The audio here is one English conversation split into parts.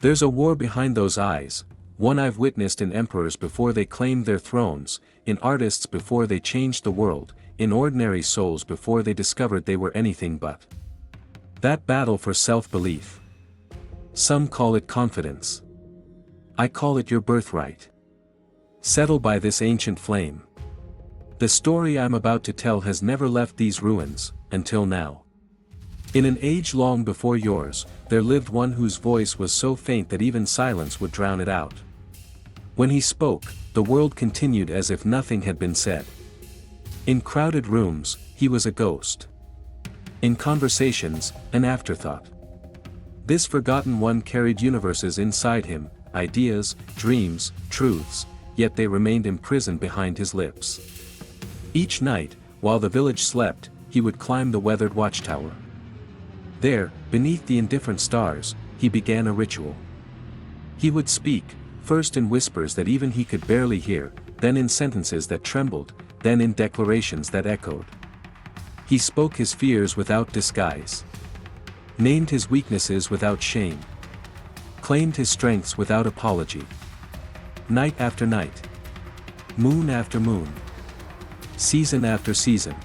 There's a war behind those eyes, one I've witnessed in emperors before they claimed their thrones, in artists before they changed the world, in ordinary souls before they discovered they were anything but. That battle for self-belief. Some call it confidence. I call it your birthright. Settle by this ancient flame. The story I'm about to tell has never left these ruins, until now. In an age long before yours, there lived one whose voice was so faint that even silence would drown it out. When he spoke, the world continued as if nothing had been said. In crowded rooms, he was a ghost. In conversations, an afterthought. This forgotten one carried universes inside him, ideas, dreams, truths, yet they remained imprisoned behind his lips. Each night, while the village slept, he would climb the weathered watchtower. There, beneath the indifferent stars, he began a ritual. He would speak, first in whispers that even he could barely hear, then in sentences that trembled, then in declarations that echoed. He spoke his fears without disguise. Named his weaknesses without shame. Claimed his strengths without apology. Night after night. Moon after moon. Season after season.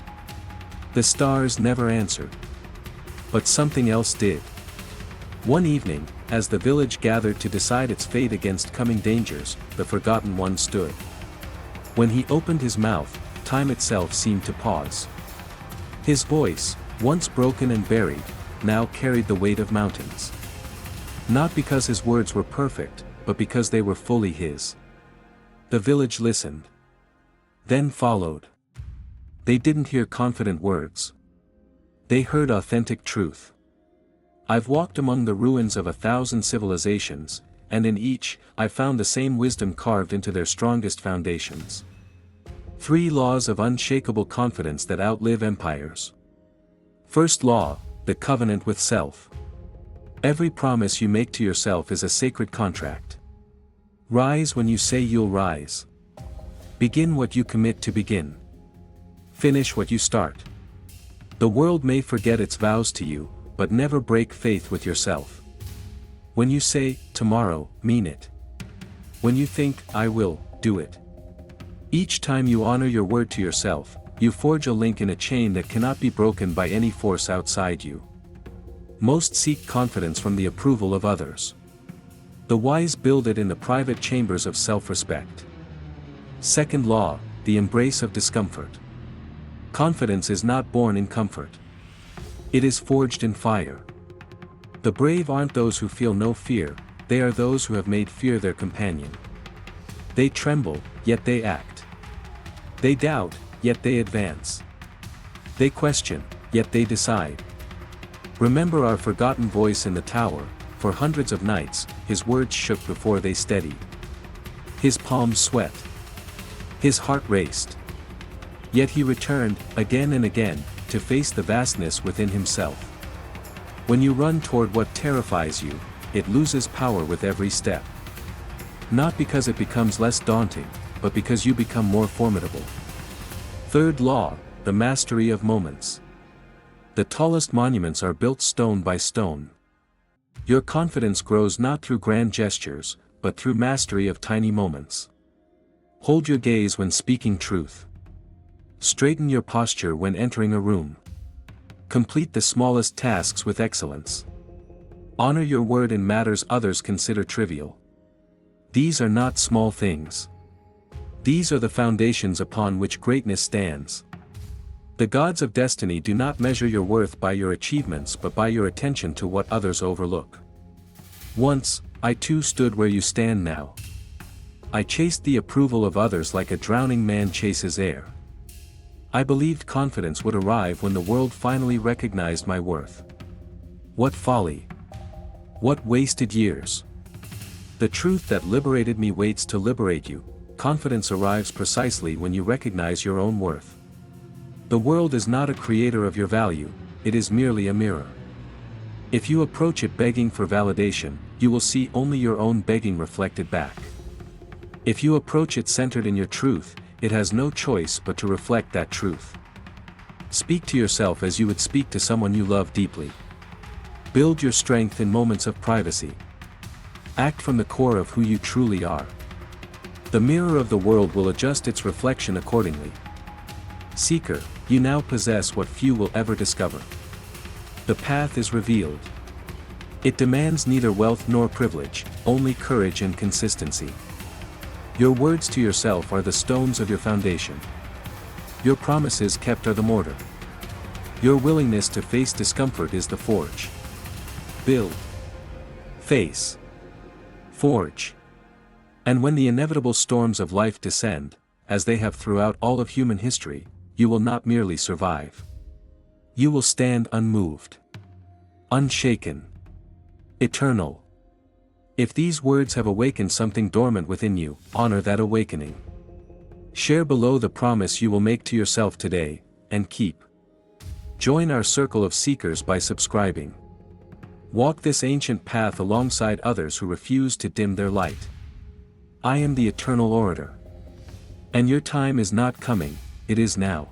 The stars never answered. But something else did. One evening, as the village gathered to decide its fate against coming dangers, the Forgotten One stood. When he opened his mouth, time itself seemed to pause. His voice, once broken and buried, now carried the weight of mountains. Not because his words were perfect, but because they were fully his. The village listened. Then followed. They didn't hear confident words. They heard authentic truth. I've walked among the ruins of 1,000 civilizations, and in each, I found the same wisdom carved into their strongest foundations. 3 laws of unshakable confidence that outlive empires. First law, the covenant with self. Every promise you make to yourself is a sacred contract. Rise when you say you'll rise. Begin what you commit to begin. Finish what you start. The world may forget its vows to you, but never break faith with yourself. When you say, tomorrow, mean it. When you think, I will, do it. Each time you honor your word to yourself, you forge a link in a chain that cannot be broken by any force outside you. Most seek confidence from the approval of others. The wise build it in the private chambers of self-respect. Second law, the embrace of discomfort. Confidence is not born in comfort. It is forged in fire. The brave aren't those who feel no fear, they are those who have made fear their companion. They tremble, yet they act. They doubt, yet they advance. They question, yet they decide. Remember our forgotten voice in the tower, for hundreds of nights, his words shook before they steadied. His palms sweat. His heart raced. Yet he returned, again and again, to face the vastness within himself. When you run toward what terrifies you, it loses power with every step. Not because it becomes less daunting, but because you become more formidable. Third law, the mastery of moments. The tallest monuments are built stone by stone. Your confidence grows not through grand gestures, but through mastery of tiny moments. Hold your gaze when speaking truth. Straighten your posture when entering a room. Complete the smallest tasks with excellence. Honor your word in matters others consider trivial. These are not small things. These are the foundations upon which greatness stands. The gods of destiny do not measure your worth by your achievements but by your attention to what others overlook. Once, I too stood where you stand now. I chased the approval of others like a drowning man chases air. I believed confidence would arrive when the world finally recognized my worth. What folly! What wasted years! The truth that liberated me waits to liberate you. Confidence arrives precisely when you recognize your own worth. The world is not a creator of your value, it is merely a mirror. If you approach it begging for validation, you will see only your own begging reflected back. If you approach it centered in your truth, it has no choice but to reflect that truth. Speak to yourself as you would speak to someone you love deeply. Build your strength in moments of privacy. Act from the core of who you truly are. The mirror of the world will adjust its reflection accordingly. Seeker, you now possess what few will ever discover. The path is revealed. It demands neither wealth nor privilege, only courage and consistency. Your words to yourself are the stones of your foundation. Your promises kept are the mortar. Your willingness to face discomfort is the forge. Build. Face. Forge. And when the inevitable storms of life descend, as they have throughout all of human history, you will not merely survive. You will stand unmoved. Unshaken. Eternal. If these words have awakened something dormant within you, honor that awakening. Share below the promise you will make to yourself today, and keep. Join our circle of seekers by subscribing. Walk this ancient path alongside others who refuse to dim their light. I am the Eternal Orator. And your time is not coming, it is now.